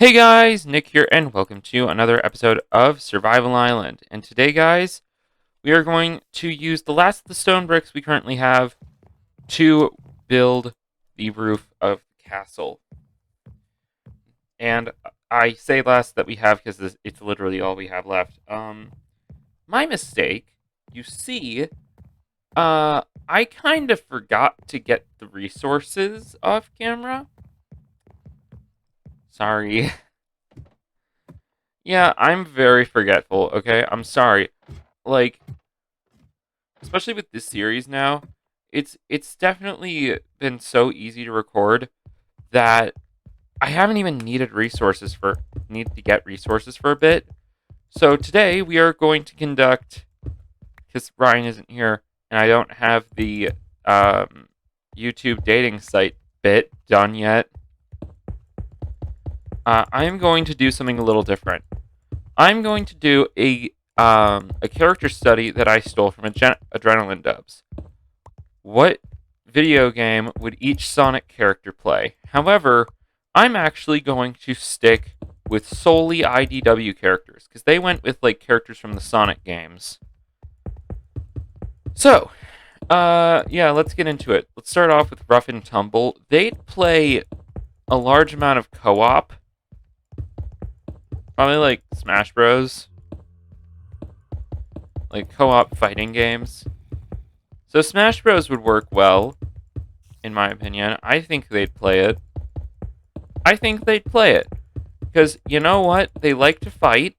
Hey guys, Nick here, and welcome to another episode of Survival Island. And today, guys, we are going to use the last of the stone bricks we currently have to build the roof of the castle. And I say last that we have because it's literally all we have left. My mistake. You see, I kind of forgot to get the resources off camera. Sorry. Yeah, I'm very forgetful, okay? I'm sorry. Like, especially with this series now, it's definitely been so easy to record that I haven't even needed to get resources for a bit. So today we are going to conduct, because Ryan isn't here and I don't have the YouTube dating site bit done yet. I am going to do something a little different. I'm going to do a character study that I stole from Adrenaline Dubs. What video game would each Sonic character play? However, I'm actually going to stick with solely IDW characters because they went with like characters from the Sonic games. So, yeah, let's get into it. Let's start off with Rough and Tumble. They'd play a large amount of co-op, probably like Smash Bros, like co-op fighting games. So Smash Bros would work well, in my opinion. I think they'd play it. Because you know what? They like to fight.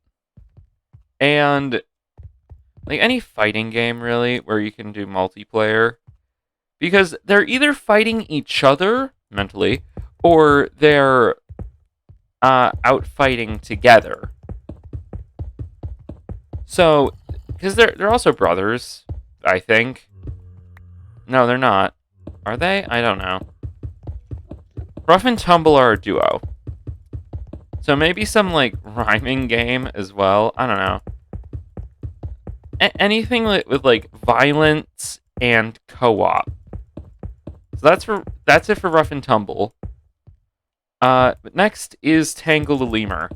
And like any fighting game really where you can do multiplayer. Because they're either fighting each other mentally or they're out fighting together. So, because they're also brothers, I think. No, they're not. Are they? I don't know. Rough and Tumble are a duo. So maybe some like rhyming game as well. I don't know. Anything with like violence and co-op. So that's it for Rough and Tumble. But next is Tangle the Lemur.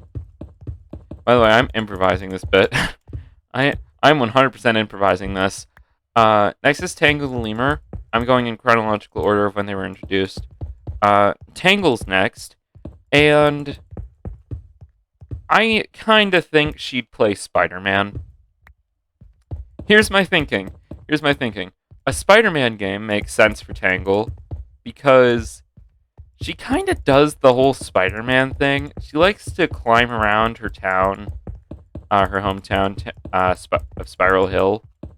By the way, I'm improvising this bit. I'm 100% improvising this. Next is Tangle the Lemur. I'm going in chronological order of when they were introduced. Tangle's next, and I kind of think she'd play Spider-Man. Here's my thinking. A Spider-Man game makes sense for Tangle because she kind of does the whole Spider-Man thing. She likes to climb around her town, her hometown of Spiral Hill. She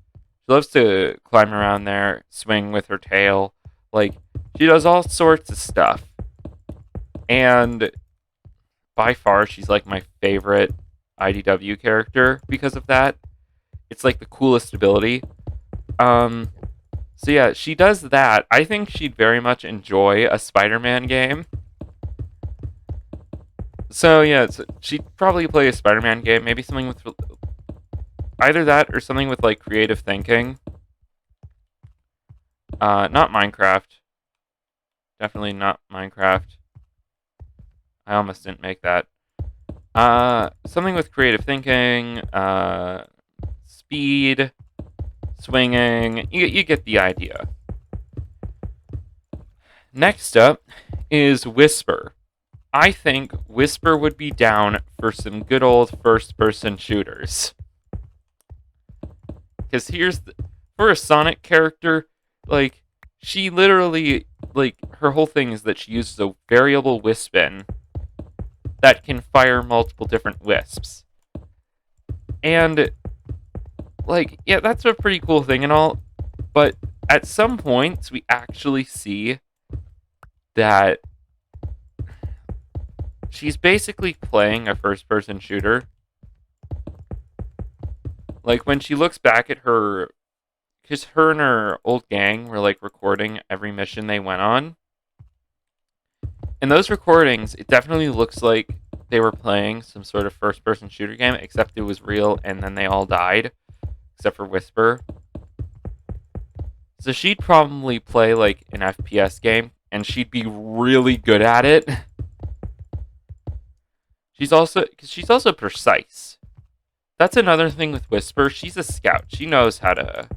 loves to climb around there, swing with her tail. Like, she does all sorts of stuff. And by far, she's like my favorite IDW character because of that. It's like the coolest ability. So yeah, she does that. I think she'd very much enjoy a Spider-Man game. So yeah, she'd probably play a Spider-Man game, maybe something with either that or something with like creative thinking. Not Minecraft. Definitely not Minecraft. I almost didn't make that. Something with creative thinking, speed, swinging. You get the idea. Next up is Whisper. I think Whisper would be down for some good old first-person shooters. Because for a Sonic character, like, she literally, like, her whole thing is that she uses a variable Wispin that can fire multiple different wisps. And, like, yeah, that's a pretty cool thing and all, but at some points, we actually see that she's basically playing a first-person shooter. Like, when she looks back at her, because her and her old gang were, like, recording every mission they went on. In those recordings, it definitely looks like they were playing some sort of first-person shooter game, except it was real, and then they all died, except for Whisper. So she'd probably play, like, an FPS game, and she'd be really good at it. She's also precise. That's another thing with Whisper. She's a scout. She knows how to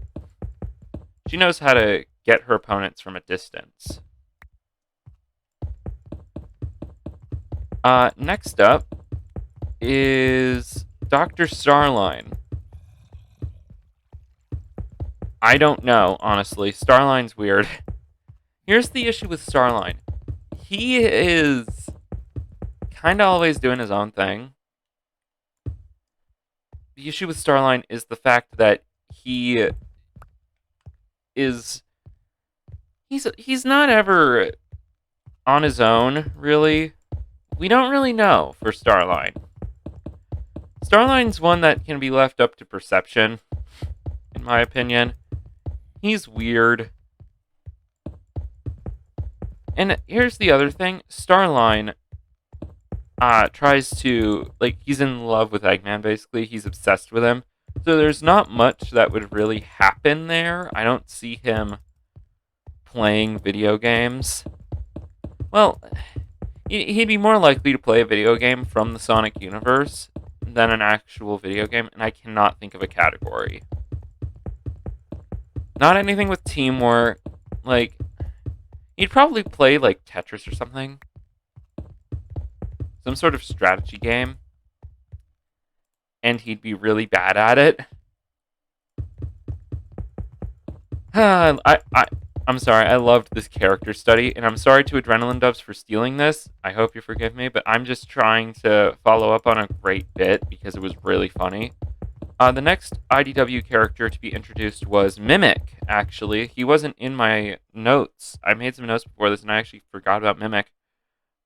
get her opponents from a distance. Next up is Dr. Starline. I don't know, honestly. Starline's weird. Here's the issue with Starline. He is kind of always doing his own thing. The issue with Starline is the fact that he is he's not ever on his own, really. We don't really know for Starline. Starline's one that can be left up to perception, in my opinion. He's weird. And here's the other thing. Starline tries to, like, he's in love with Eggman, basically. He's obsessed with him. So there's not much that would really happen there. I don't see him playing video games. Well, he'd be more likely to play a video game from the Sonic universe than an actual video game, and I cannot think of a category. Not anything with teamwork. Like, he'd probably play, like, Tetris or something. Some sort of strategy game. And he'd be really bad at it. I'm sorry, I loved this character study, and I'm sorry to Adrenaline Dubs for stealing this. I hope you forgive me, but I'm just trying to follow up on a great bit because it was really funny. The next IDW character to be introduced was Mimic, actually. He wasn't in my notes. I made some notes before this, and I actually forgot about Mimic.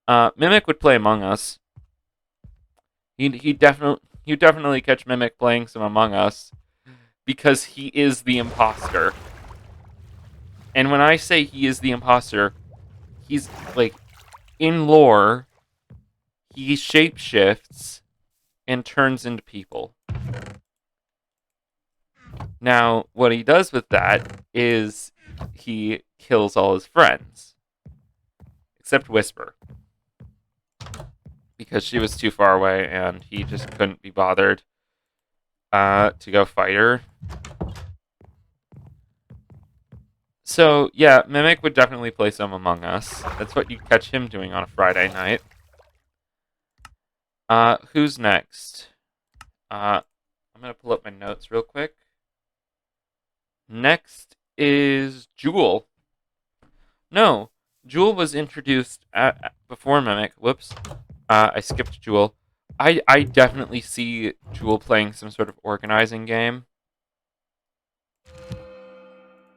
Mimic would play Among Us. He'd definitely catch Mimic playing some Among Us because he is the imposter. And when I say he is the imposter, he's, like, in lore, he shapeshifts and turns into people. Now, what he does with that is he kills all his friends. Except Whisper. Because she was too far away and he just couldn't be bothered to go fight her. So, yeah, Mimic would definitely play some Among Us. That's what you'd catch him doing on a Friday night. Who's next? I'm going to pull up my notes real quick. Next is Jewel. No, Jewel was introduced before Mimic. Whoops. I skipped Jewel. I definitely see Jewel playing some sort of organizing game.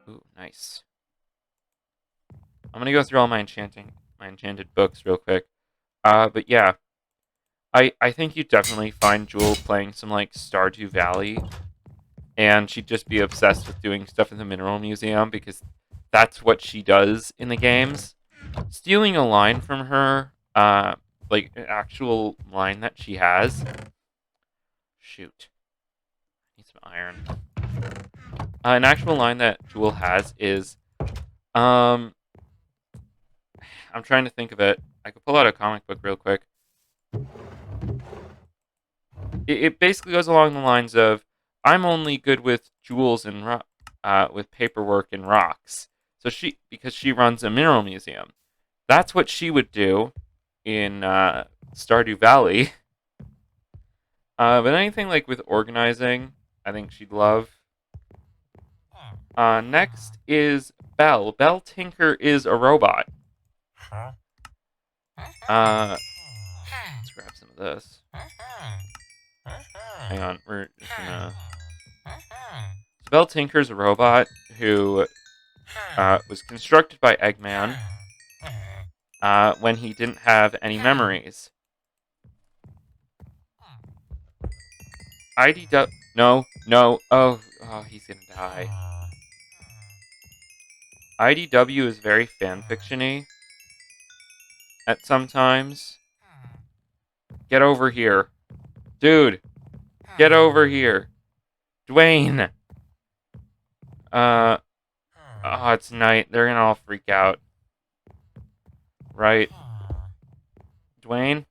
Ooh, nice. I'm gonna go through all my enchanted books real quick. But yeah, I think you'd definitely find Jewel playing some, like, Stardew Valley, and she'd just be obsessed with doing stuff in the Mineral Museum because that's what she does in the games. Stealing a line from her, like an actual line that she has. Shoot, need some iron. An actual line that Jewel has is, I'm trying to think of it. I could pull out a comic book real quick. It basically goes along the lines of, I'm only good with jewels and with paperwork and rocks. So because she runs a mineral museum, that's what she would do in Stardew Valley. But anything like with organizing, I think she'd love. Next is Belle. Belle Tinker is a robot. Let's grab some of this. Hang on, we're just gonna. So Belle Tinker's a robot who was constructed by Eggman when he didn't have any memories. IDW. No. Oh, he's gonna die. IDW is very fanfiction-y at some times. Get over here. Dude, get over here. Dwayne. Oh, it's night. They're gonna all freak out. Right. Dwayne?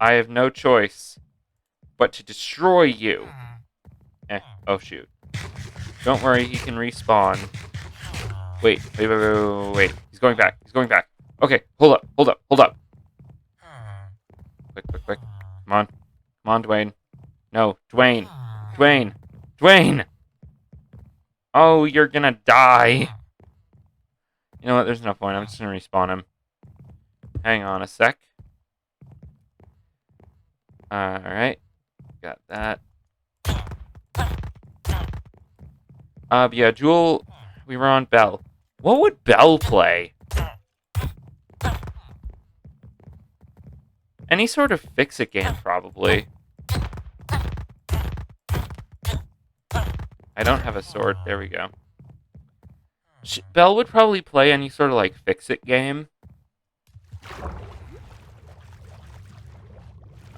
I have no choice but to destroy you. Oh shoot. Don't worry, he can respawn. Wait. He's going back. Okay, hold up. Quick. Come on, Dwayne. No, Dwayne. Oh, you're gonna die. You know what, there's no point. I'm just gonna respawn him. Hang on a sec. Alright. Got that. But yeah, Jewel, we were on Belle. What would Belle play? Any sort of fix-it game, probably. I don't have a sword. There we go. Belle would probably play any sort of, like, fix-it game.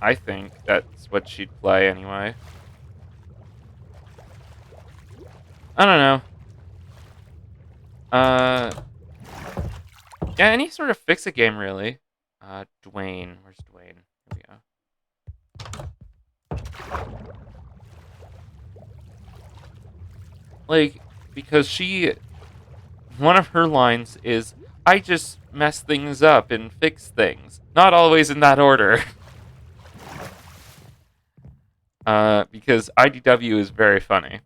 I think that's what she'd play anyway. I don't know. Yeah, any sort of fix-it game, really. Dwayne. Where's Dwayne? Here we go. Like, because one of her lines is, I just mess things up and fix things. Not always in that order. Because IDW is very funny.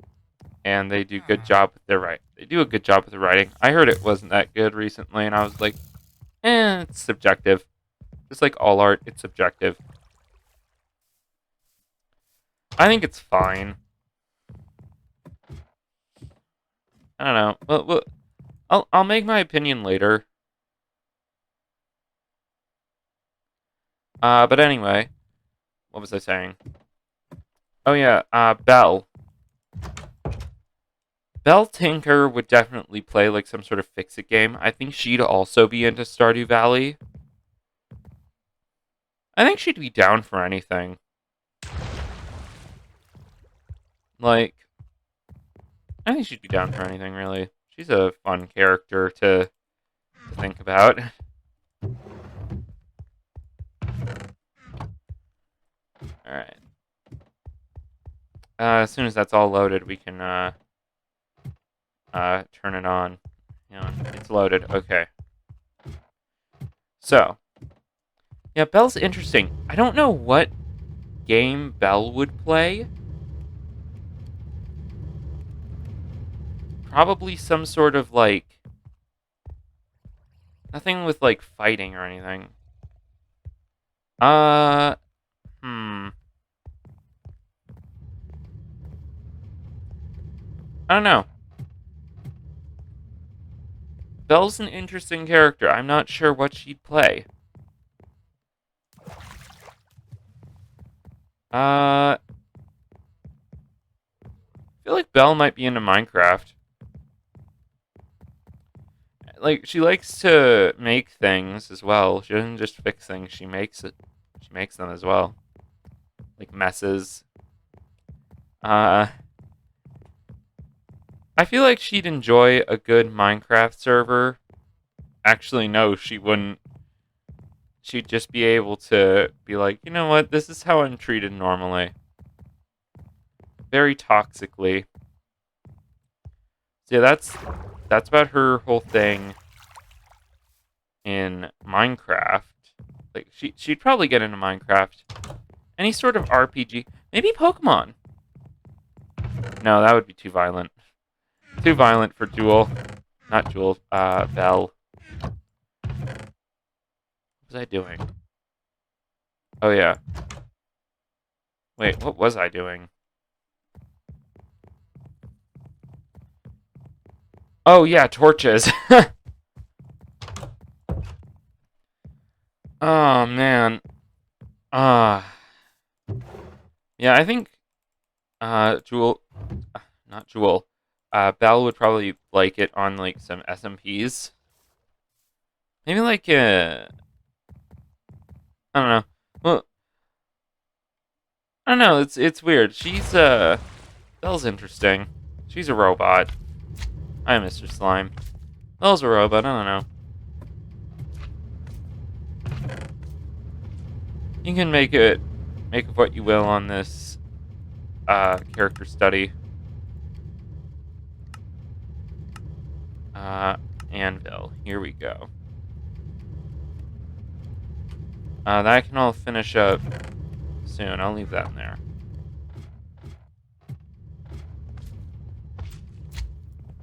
And they do a good job with their writing. They do a good job with the writing. I heard it wasn't that good recently, and I was like, it's subjective. Just like all art, it's subjective. I think it's fine. I don't know. Well, I'll make my opinion later. But anyway, what was I saying? Oh yeah, Belle. Belle Tinker would definitely play like some sort of fix-it game. I think she'd also be into Stardew Valley. I think she'd be down for anything. Like, I think she'd be down for anything, really. She's a fun character to think about. Alright. As soon as that's all loaded, we can, turn it on. It's loaded. Okay. So. Yeah, Belle's interesting. I don't know what game Belle would play. Probably some sort of, like... Nothing with, like, fighting or anything. I don't know. Belle's an interesting character. I'm not sure what she'd play. I feel like Belle might be into Minecraft. Like, she likes to make things as well. She doesn't just fix things, she makes it. She makes them as well. Like messes. I feel like she'd enjoy a good Minecraft server. Actually, no, she wouldn't. She'd just be able to be like, you know what, this is how I'm treated normally. Very toxically. So yeah, that's about her whole thing in Minecraft. Like, she'd probably get into Minecraft. Any sort of RPG. Maybe Pokemon. No, that would be too violent. Too violent for Jewel. Not Jewel, Belle. What was I doing? Oh, yeah. Wait, what was I doing? Oh, yeah, torches. Oh, man. Yeah, I think, Jewel... Not Jewel. Belle would probably like it on, like, some SMPs. Maybe, like, I don't know. Well, I don't know, it's weird. She's, Belle's interesting. She's a robot. Hi, Mr. Slime. Belle's a robot, I don't know. You can make of what you will on this character study. Anvil. Here we go. That can all finish up soon. I'll leave that in there.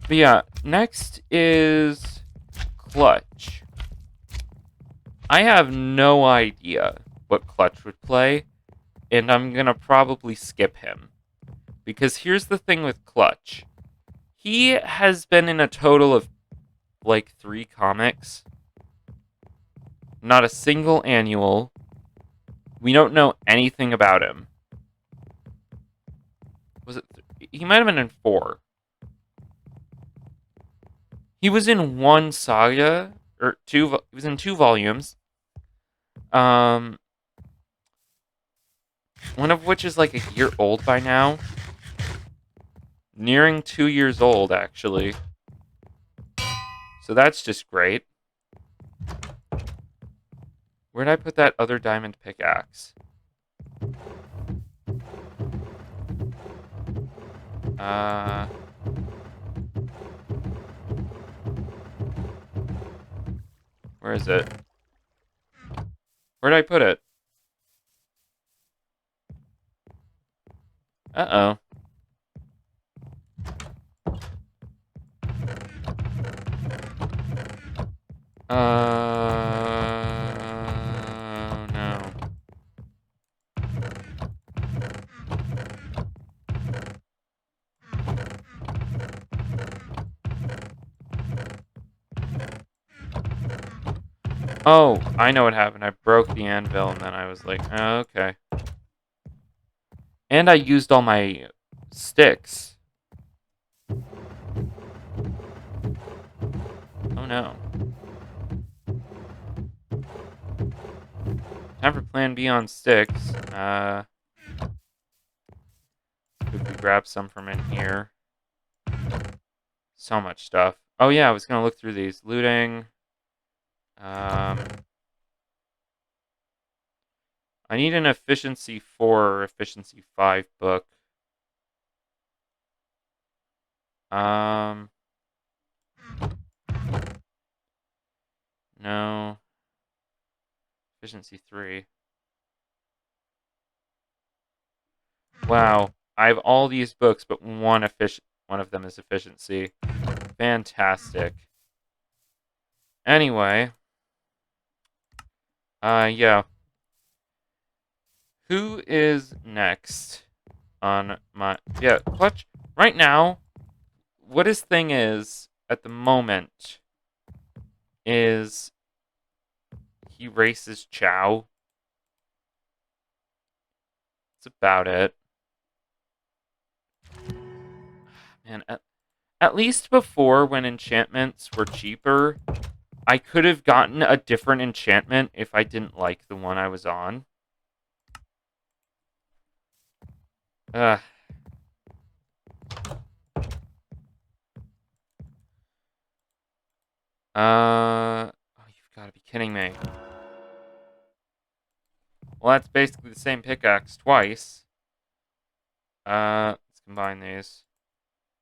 But yeah, next is Clutch. I have no idea what Clutch would play, and I'm going to probably skip him. Because here's the thing with Clutch. He has been in a total of, like, 3 comics. Not a single annual. We don't know anything about him. Was it... He might have been in 4. He was in 1 saga, or 2... He was in 2 volumes. One of which is, like, a year old by now. Nearing 2 years old, actually. So that's just great. Where'd I put that other diamond pickaxe? Where is it? Where'd I put it? Uh-oh. No. Oh, I know what happened. I broke the anvil, and then I was like, oh, okay. And I used all my sticks. Oh, no. Time for plan B on sticks. Could we grab some from in here? So much stuff. Oh, yeah, I was going to look through these. Looting. I need an efficiency 4 or efficiency 5 book. No. Efficiency 3. Wow. I have all these books, but one of them is efficiency. Fantastic. Anyway. Yeah. Who is next on my... Yeah, Clutch. Right now, what his thing is, at the moment, is he races Chow. That's about it. Man, at least before, when enchantments were cheaper, I could have gotten a different enchantment if I didn't like the one I was on. Ugh. Oh, you've got to be kidding me. Well, that's basically the same pickaxe twice. Let's combine these.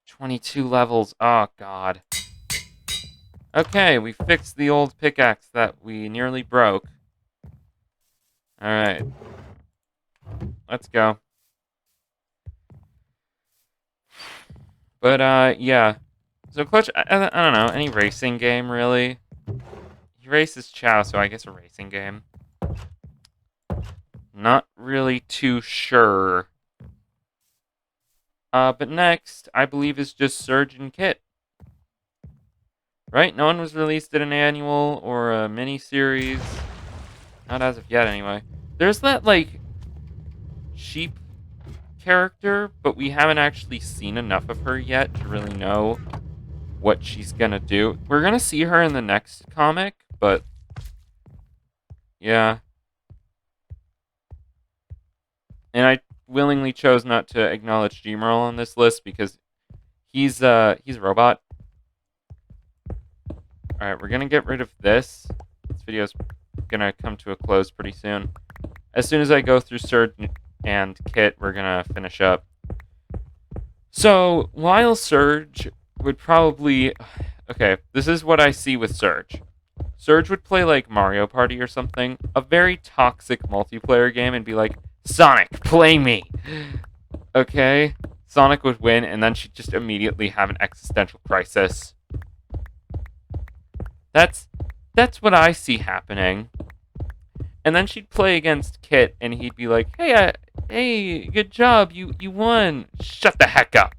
22 levels. Oh, God. Okay, we fixed the old pickaxe that we nearly broke. Alright. Let's go. But, yeah. So, Clutch, I don't know, any racing game, really? He races Chow, so I guess a racing game. Not really too sure. But next, I believe, is just Surge and Kit. Right? No one was released at an annual or a mini-series. Not as of yet, anyway. There's that, like, sheep character, but we haven't actually seen enough of her yet to really know what she's gonna do. We're gonna see her in the next comic, but... yeah. And I willingly chose not to acknowledge Gmerl on this list because he's a robot. Alright, we're gonna get rid of this. This video's gonna come to a close pretty soon. As soon as I go through Surge and Kit, we're gonna finish up. So, while Surge would probably... Okay, this is what I see with Surge. Surge would play like Mario Party or something, a very toxic multiplayer game, and be like, Sonic, play me! Okay? Sonic would win, and then she'd just immediately have an existential crisis. That's what I see happening. And then she'd play against Kit, and he'd be like, hey, good job, you won. Shut the heck up.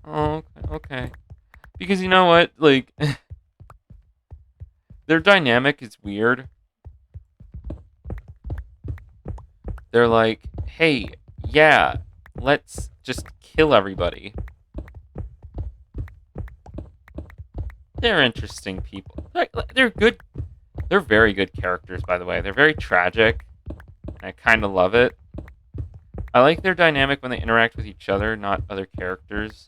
Oh, okay. Because you know what? Like, their dynamic is weird. They're like, hey, yeah, let's just kill everybody. They're interesting people. They're good. They're very good characters, by the way. They're very tragic. And I kind of love it. I like their dynamic when they interact with each other, not other characters.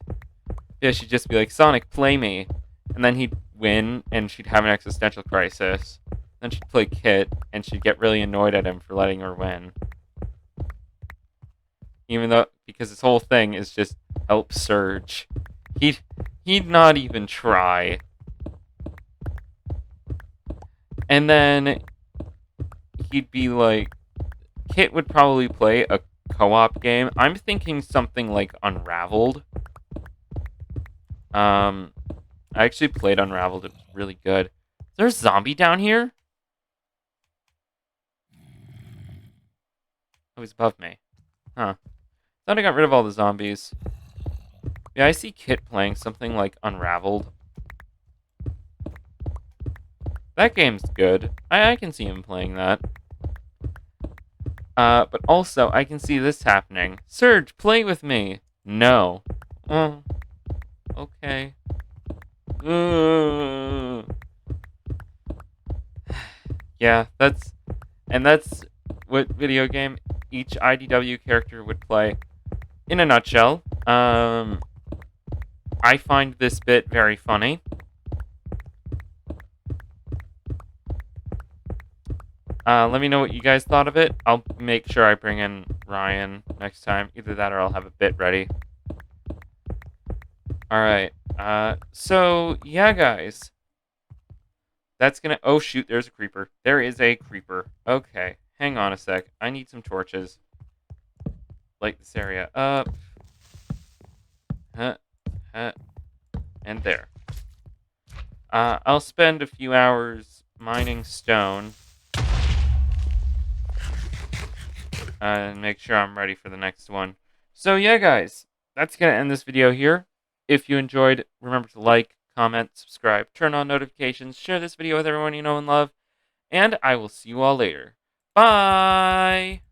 Yeah, she'd just be like, Sonic, play me. And then he'd win, and she'd have an existential crisis. Then she'd play Kit, and she'd get really annoyed at him for letting her win. Even though, because his whole thing is just help Surge. He'd not even try. And then he'd be like, Kit would probably play a co-op game. I'm thinking something like Unraveled. I actually played Unraveled. It was really good. Is there a zombie down here? Oh, he's above me. Huh. Thought I got rid of all the zombies. Yeah, I see Kit playing something like Unraveled. That game's good. I can see him playing that. But also, I can see this happening. Surge, play with me. No. Oh, okay. Yeah, that's what video game each IDW character would play. In a nutshell, I find this bit very funny. Let me know what you guys thought of it. I'll make sure I bring in Ryan next time. Either that or I'll have a bit ready. Alright. So, yeah, guys. That's gonna... Oh, shoot, there's a creeper. There is a creeper. Okay, hang on a sec. I need some torches. Light this area up. And there. I'll spend a few hours mining stone. And make sure I'm ready for the next one. So, yeah, guys. That's gonna end this video here. If you enjoyed, remember to like, comment, subscribe, turn on notifications, share this video with everyone you know and love, and I will see you all later. Bye!